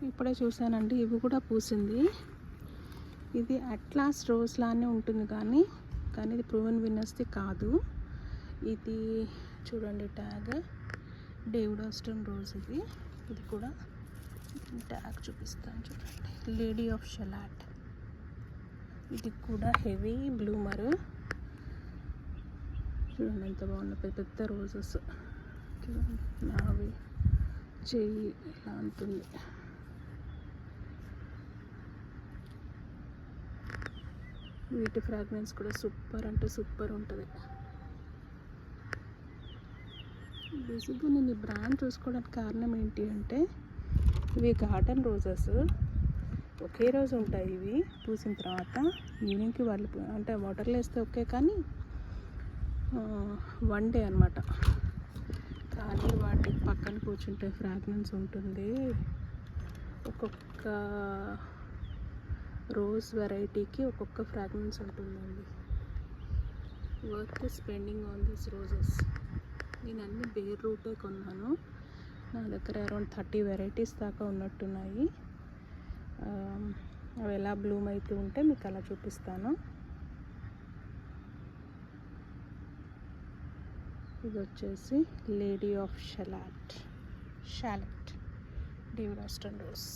ఇప్పుడే చూసానండి, ఇవి కూడా పూసింది. ఇది అట్లాస్ రోజ్ లానే ఉంటుంది కానీ ఇది ప్రూవెన్ విన్నర్స్ది కాదు. ఇది చూడండి ట్యాగ్, డేవిడ్ ఆస్టన్ రోజ్. ఇది కూడా ట్యాగ్ చూపిస్తాను చూడండి, లేడీ ఆఫ్ షలాట్. ఇది కూడా హెవీ బ్లూమర్. చూడండి ఎంత బాగుంది, పెద్ద పెద్ద రోజెస్. చూడండి నావి చెయ్యి ఇలా ఉంటుంది. వీటి ఫ్రాగ్రెన్స్ కూడా సూపర్ అంటే సూపర్ ఉంటుంది. బేసిక్గా నేను ఈ బ్రాండ్ చూసుకోవడానికి కారణం ఏంటి అంటే, ఇవి గార్డెన్ రోజెస్ ఒకే రోజు ఉంటాయి. ఇవి పూసిన తర్వాత ఈవినింగ్కి వాళ్ళు అంటే వాటర్లో వేస్తే ఓకే, కానీ 1 డే అనమాట. కానీ వాటి పక్కన కూర్చుంటే ఫ్రాగ్రెన్స్ ఉంటుంది. ఒక్కొక్క రోజ్ వెరైటీకి ఒక్కొక్క ఫ్రాగ్రెన్స్ ఉంటుందండి. Worth spending on these roses. నేను అన్ని బేర్ రూటే కొన్నాను. నా దగ్గర అరౌండ్ 30 వెరైటీస్ దాకా ఉన్నట్టున్నాయి. అవి ఎలా బ్లూమ్ అవుతూ ఉంటే మీకు అలా చూపిస్తాను. ఇది వచ్చేసి lady of Shalott, David Austin rose.